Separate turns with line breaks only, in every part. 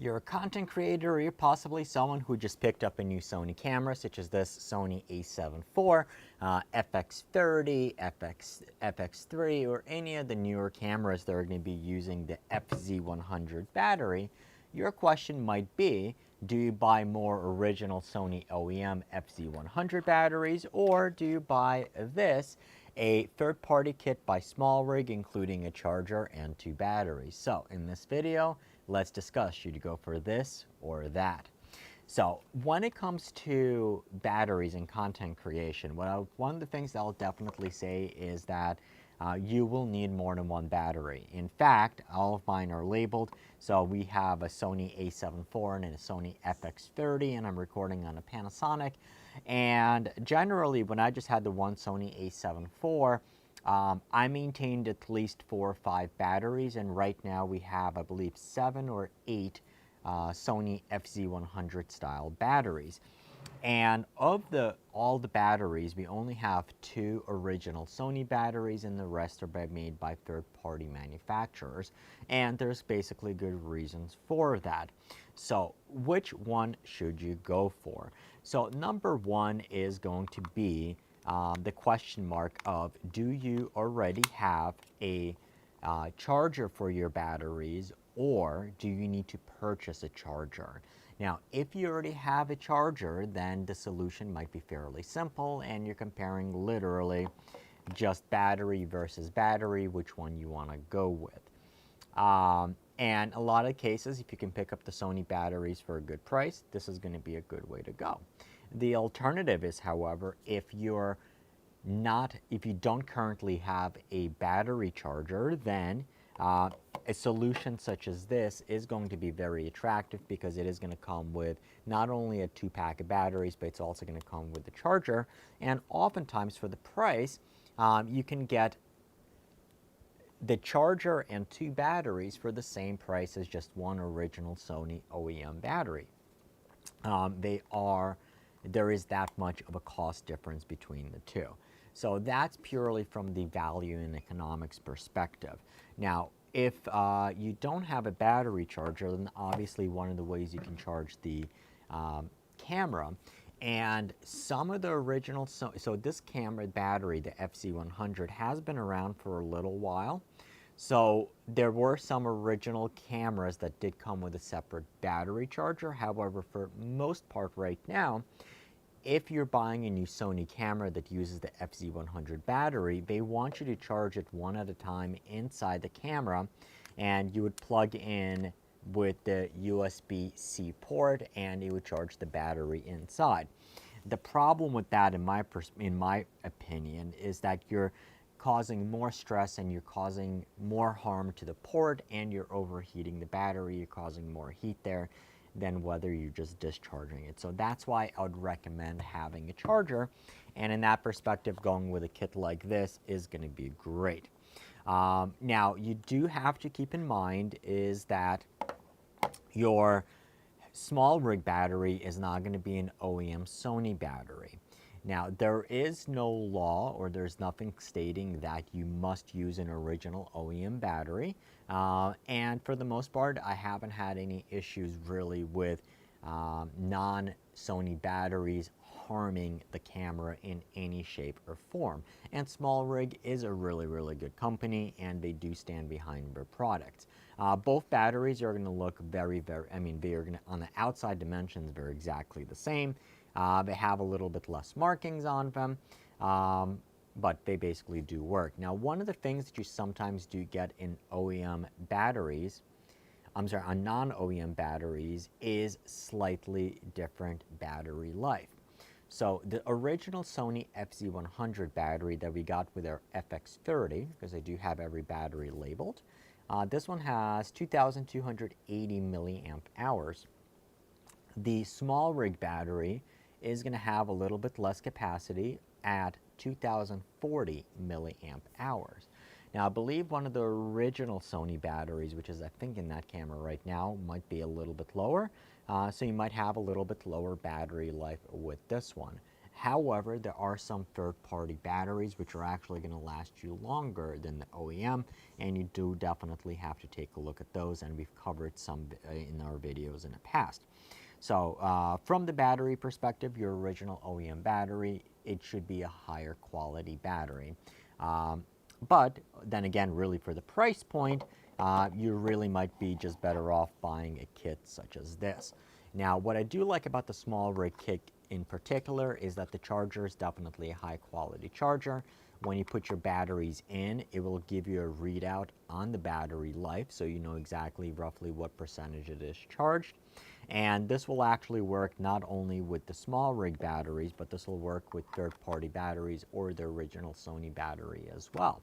You're a content creator, or you're possibly someone who just picked up a new Sony camera, such as this Sony A7 IV, FX30, FX3, or any of the newer cameras that are going to be using the FZ100 battery. Your question might be, do you buy more original Sony OEM FZ100 batteries, or do you buy this, a third-party kit by SmallRig, including a charger and 2 batteries? So in this video, let's discuss, should you go for this or that? So when it comes to batteries and content creation, one of the things that I'll definitely say is that you will need more than one battery. In fact, all of mine are labeled. So we have a Sony A7 IV and a Sony FX30, and I'm recording on a Panasonic. And generally, when I just had the one Sony A7 IV, I maintained at least 4 or 5 batteries, and right now we have, I believe, 7 or 8 Sony FZ100 style batteries. And of all the batteries, we only have 2 original Sony batteries, and the rest are made by third-party manufacturers. And there's basically good reasons for that. So which one should you go for? So number one is going to be the question mark of, do you already have a charger for your batteries, or do you need to purchase a charger? Now, if you already have a charger, then the solution might be fairly simple, and you're comparing literally just battery versus battery, which one you want to go with. And a lot of cases, if you can pick up the Sony batteries for a good price, this is going to be a good way to go. The alternative is, however, if you don't currently have a battery charger, then a solution such as this is going to be very attractive, because it is going to come with not only a 2-pack of batteries, but it's also going to come with the charger. And oftentimes for the price, you can get the charger and 2 batteries for the same price as just one original Sony OEM battery. There is that much of a cost difference between the two. So that's purely from the value and economics perspective. Now, if you don't have a battery charger, then obviously one of the ways you can charge the camera, and some of the original, so this camera battery, the FZ100, has been around for a little while. So there were some original cameras that did come with a separate battery charger. However, for most part right now, if you're buying a new Sony camera that uses the FZ100 battery, they want you to charge it one at a time inside the camera, and you would plug in with the USB-C port, and it would charge the battery inside. The problem with that, in my opinion, is that you're causing more stress and you're causing more harm to the port, and you're overheating the battery. You're causing more heat there than whether you're just discharging it. So that's why I would recommend having a charger, and in that perspective, going with a kit like this is going to be great. Now, you do have to keep in mind is that your SmallRig battery is not going to be an OEM Sony battery. Now, there is no law, or there's nothing stating that you must use an original OEM battery. And for the most part, I haven't had any issues really with non-Sony batteries harming the camera in any shape or form. And SmallRig is a really, really good company, and they do stand behind their products. Both batteries are going to look very, very, they are going to, on the outside dimensions, they're exactly the same. They have a little bit less markings on them, but they basically do work. Now, one of the things that you sometimes do get in OEM batteries, on non-OEM batteries, is slightly different battery life. So the original Sony FZ100 battery that we got with our FX30, because I do have every battery labeled, this one has 2,280 milliamp hours. The SmallRig battery is going to have a little bit less capacity at 2,040 milliamp hours. Now, I believe one of the original Sony batteries, which is I think in that camera right now, might be a little bit lower. So you might have a little bit lower battery life with this one. However, there are some third-party batteries which are actually going to last you longer than the OEM, and you do definitely have to take a look at those, and we've covered some in our videos in the past. So from the battery perspective, your original OEM battery, it should be a higher quality battery. But then again, really for the price point, you really might be just better off buying a kit such as this. Now, what I do like about the SmallRig kit in particular is that the charger is definitely a high quality charger. When you put your batteries in, it will give you a readout on the battery life, so you know exactly roughly what percentage it is charged. And this will actually work not only with the SmallRig batteries, but this will work with third-party batteries or the original Sony battery as well.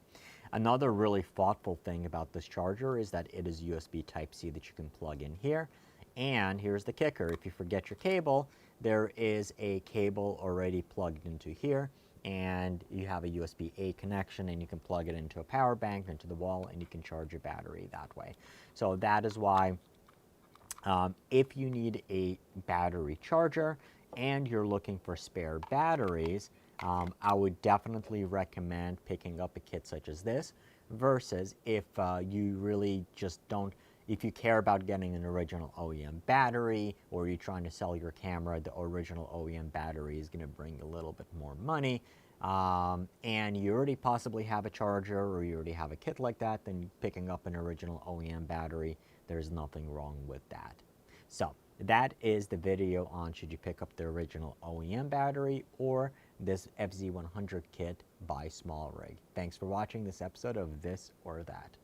Another really thoughtful thing about this charger is that it is USB Type-C that you can plug in here. And here's the kicker: if you forget your cable, there is a cable already plugged into here, and you have a USB-A connection, and you can plug it into a power bank, into the wall, and you can charge your battery that way. So that is why if you need a battery charger and you're looking for spare batteries, I would definitely recommend picking up a kit such as this, versus if you really just don't, if you care about getting an original OEM battery, or you're trying to sell your camera, the original OEM battery is going to bring a little bit more money, and you already possibly have a charger or you already have a kit like that, then picking up an original OEM battery, there's nothing wrong with that. So that is the video on should you pick up the original OEM battery or this FZ100 kit by SmallRig. Thanks for watching this episode of This or That.